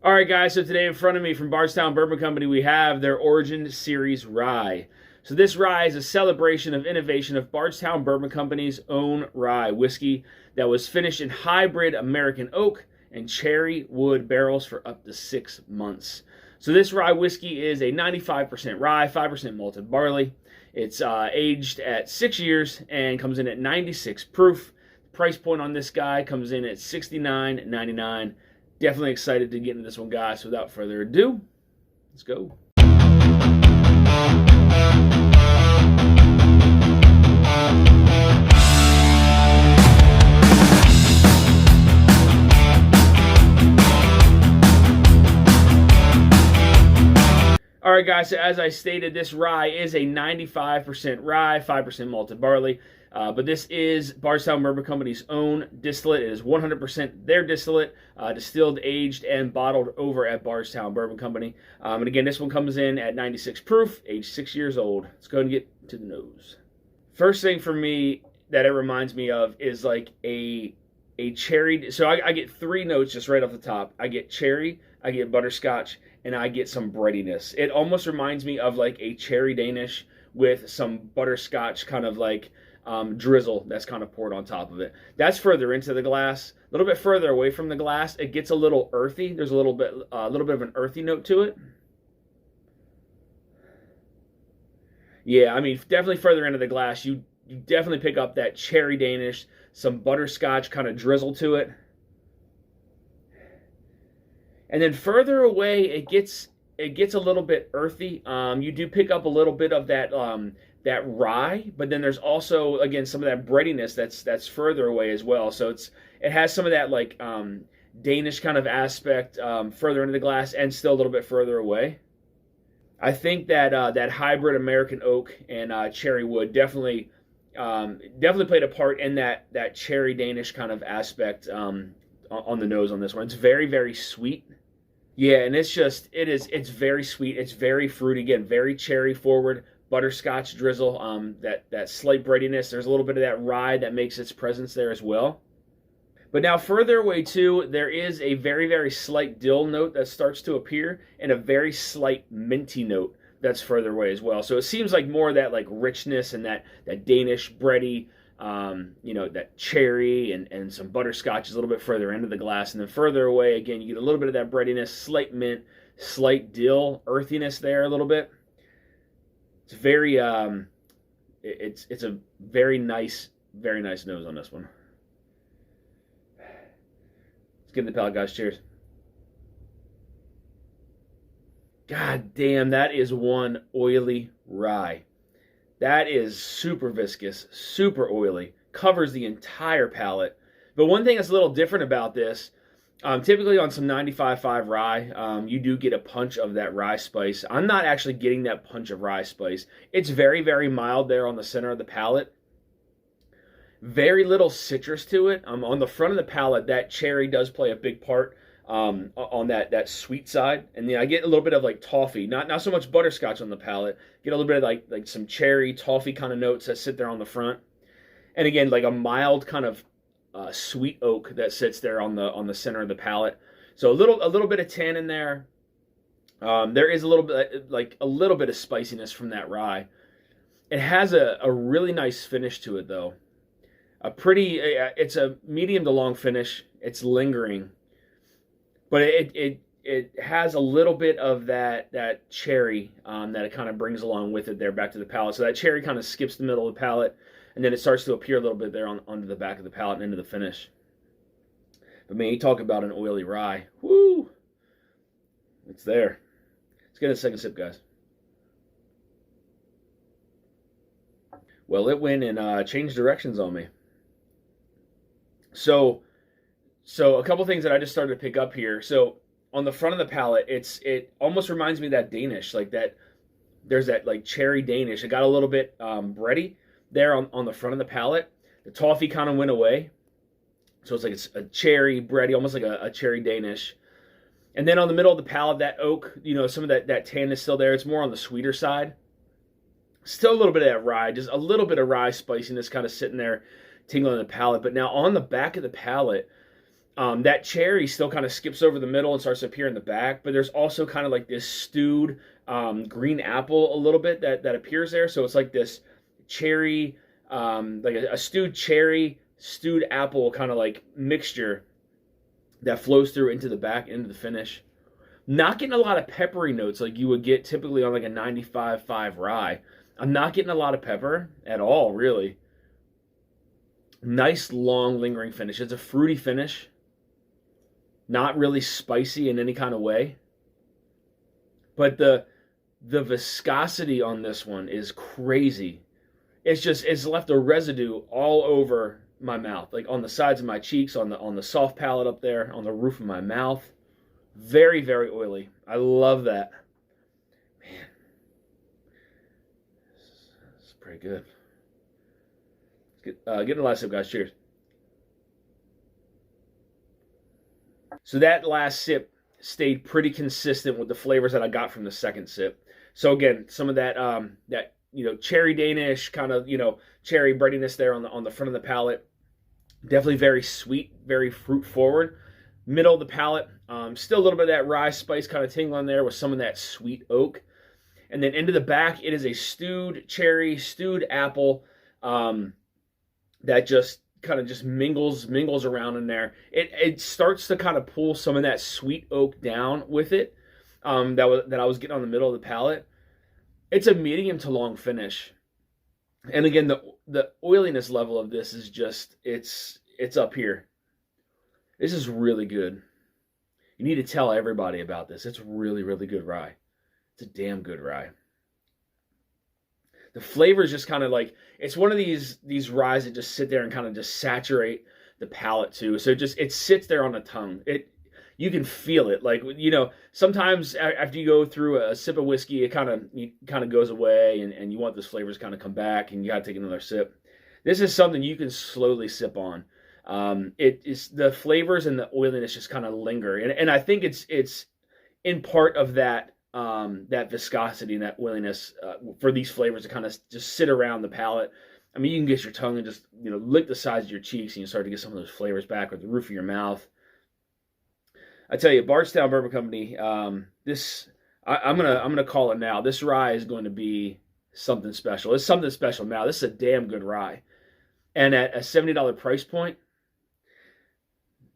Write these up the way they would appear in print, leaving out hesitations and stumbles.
All right, guys, so today in front of me from Bardstown Bourbon Company, we have their Origin Series Rye. So this rye is a celebration of innovation of Bardstown Bourbon Company's own rye whiskey that was finished in hybrid American oak and cherry wood barrels for up to 6 months. So this rye whiskey is a 95% rye, 5% malted barley. It's aged at 6 years and comes in at 96 proof. The price point on this guy comes in at $69.99. Definitely excited to get into this one, guys. So without further ado, let's go. All right, guys, so as I stated, this rye is a 95% rye, 5% malted barley. But this is Bardstown Bourbon Company's own distillate. It is 100% their distillate, distilled, aged, and bottled over at Bardstown Bourbon Company. And again, this one comes in at 96 proof, aged 6 years old. Let's go ahead and get to the nose. First thing for me that it reminds me of is like a cherry. So I get 3 notes just right off the top. I get cherry, I get butterscotch, and I get some breadiness. It almost reminds me of like a cherry Danish with some butterscotch kind of like drizzle that's kind of poured on top of it. That's further into the glass. A little bit further away from the glass, it gets a little earthy. There's a little bit of an earthy note to it. Yeah, I mean, definitely further into the glass, you definitely pick up that cherry Danish, some butterscotch kind of drizzle to it. And then further away, it gets a little bit earthy. You do pick up a little bit of that that rye, but then there's also, again, some of that breadiness that's further away as well. So it has some of that like Danish kind of aspect further into the glass and still a little bit further away. I think that that hybrid American oak and cherry wood definitely played a part in that cherry Danish kind of aspect on the nose on this one. It's very, very sweet. Yeah, and it's very sweet. It's very fruity, again, very cherry forward, butterscotch drizzle, that slight breadiness. There's a little bit of that rye that makes its presence there as well. But now further away too, there is a very, very slight dill note that starts to appear and a very slight minty note that's further away as well. So it seems like more of that like richness and that Danish bready, that cherry and some butterscotch is a little bit further into the glass. And then further away, again, you get a little bit of that breadiness, slight mint, slight dill, earthiness there a little bit. It's very, it's a very nice nose on this one. Let's get in the palate, guys. Cheers. God damn, that is one oily rye. That is super viscous, super oily, covers the entire palate. But one thing that's a little different about this, typically on some 95.5 rye, you do get a punch of that rye spice. I'm not actually getting that punch of rye spice. It's very, very mild there on the center of the palate. Very little citrus to it. On the front of the palate, that cherry does play a big part on that sweet side. And then I get a little bit of like toffee, not so much butterscotch on the palate. Get a little bit of like some cherry, toffee kind of notes that sit there on the front. And again, like a mild kind of sweet oak that sits there on the center of the palate. So a little bit of tan in there. There is a little bit of spiciness from that rye. It has a really nice finish to it though. It's a medium to long finish. It's lingering, but it has a little bit of that cherry that it kind of brings along with it there back to the palate. So that cherry kind of skips the middle of the palate, and then it starts to appear a little bit there onto the back of the palate and into the finish. But man, you talk about an oily rye. Woo! It's there. Let's get a second sip, guys. Well, it went and changed directions on me. So a couple things that I just started to pick up here. So on the front of the palate, it almost reminds me of that Danish, like that. There's that like cherry Danish. It got a little bit bready there on the front of the palate. The toffee kind of went away, so it's a cherry bready, almost like a cherry Danish. And then on the middle of the palate, that oak, some of that tan is still there. It's more on the sweeter side. Still a little bit of that rye, just a little bit of rye spiciness kind of sitting there, tingling on the palate. But now on the back of the palate, That cherry still kind of skips over the middle and starts to appear in the back, but there's also kind of like this stewed green apple a little bit that appears there. So it's like this cherry, like a stewed cherry, stewed apple kind of like mixture that flows through into the back, into the finish. Not getting a lot of peppery notes like you would get typically on like a 95.5 rye. I'm not getting a lot of pepper at all, really. Nice, long, lingering finish. It's a fruity finish. Not really spicy in any kind of way. But the viscosity on this one is crazy. It's left a residue all over my mouth, like on the sides of my cheeks, on the soft palate up there, on the roof of my mouth. Very, very oily. I love that. Man, this is pretty good. Get the last sip, guys. Cheers. So that last sip stayed pretty consistent with the flavors that I got from the second sip. So again, some of that cherry Danish kind of cherry breadiness there on the front of the palate. Definitely very sweet, very fruit forward. Middle of the palate, still a little bit of that rye spice kind of tingle on there with some of that sweet oak. And then into the back, it is a stewed cherry, stewed apple that just kind of just mingles around in there. It starts to kind of pull some of that sweet oak down with it that I was getting on the middle of the palate. It's a medium to long finish. And again, the oiliness level of this is just, it's up here. This is really good. You need to tell everybody about this. It's really, really good rye. It's a damn good rye. The flavor is just kind of like, it's one of these ryes that just sit there and kind of just saturate the palate too. So it sits there on the tongue. You can feel it. Like, sometimes after you go through a sip of whiskey, it kind of goes away and you want those flavors kind of come back and you got to take another sip. This is something you can slowly sip on. It is the flavors and the oiliness just kind of linger. And I think it's in part of that viscosity and that oiliness for these flavors to kind of just sit around the palate. I mean, you can get your tongue and just, lick the sides of your cheeks and you start to get some of those flavors back with the roof of your mouth. I tell you, Bardstown Bourbon Company, I'm gonna call it now. This rye is going to be something special. It's something special now. This is a damn good rye. And at a $70 price point,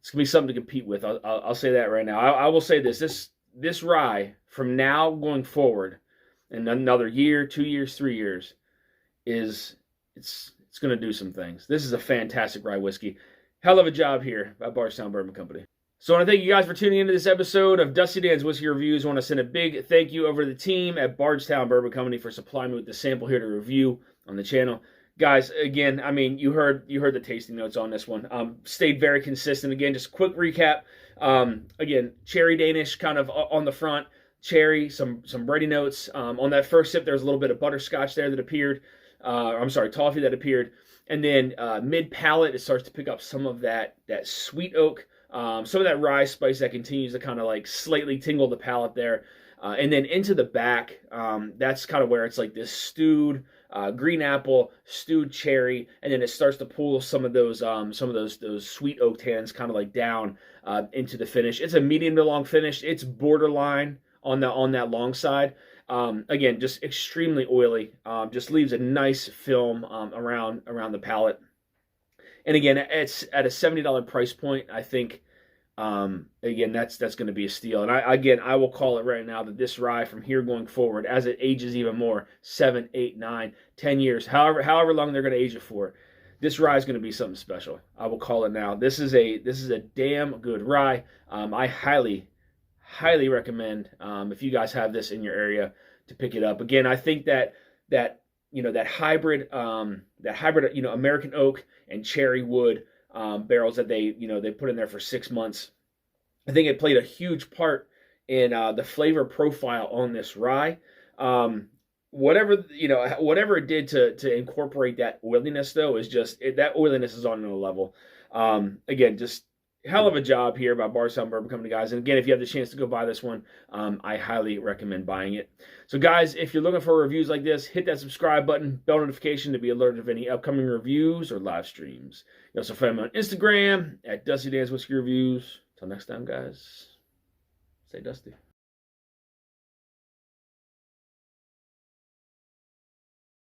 it's going to be something to compete with. I'll say that right now. I will say this rye, from now going forward, in another year, 2 years, 3 years, it's going to do some things. This is a fantastic rye whiskey. Hell of a job here at Bardstown Bourbon Company. So I want to thank you guys for tuning into this episode of Dusty Dan's Whiskey Reviews. I want to send a big thank you over to the team at Bardstown Bourbon Company for supplying me with the sample here to review on the channel. Guys, again, I mean, you heard the tasting notes on this one. Stayed very consistent. Again, just a quick recap. Again, cherry Danish kind of on the front. Cherry, some bready notes. On that first sip, there's a little bit of butterscotch there that appeared. Toffee that appeared. And then mid-palate, it starts to pick up some of that sweet oak. Some of that rye spice that continues to kind of like slightly tingle the palate there. And then into the back, that's kind of where it's like this stewed green apple, stewed cherry, and then it starts to pull some of those sweet oak tannins kind of like down into the finish. It's a medium to long finish. It's borderline on that long side. Again, just extremely oily. Just leaves a nice film around the palate. And again, it's at a $70 price point. I think, again, that's going to be a steal. And I will call it right now that this rye from here going forward, as it ages even more, 7, 8, 9, 10 years, however long they're going to age it for, this rye is going to be something special. I will call it now. This is a damn good rye. I highly recommend, if you guys have this in your area, to pick it up. Again, I think that hybrid American oak and cherry wood barrels that they put in there for 6 months, I think it played a huge part in the flavor profile on this rye. Whatever it did to incorporate that oiliness, though, is just that oiliness is on another level. Again, just hell of a job here by Bardstown Bourbon Company, guys. And again, if you have the chance to go buy this one, I highly recommend buying it. So, guys, if you're looking for reviews like this, hit that subscribe button, bell notification to be alerted of any upcoming reviews or live streams. You also find me on Instagram at Dusty Dan's Whiskey Reviews. Till next time, guys, stay dusty.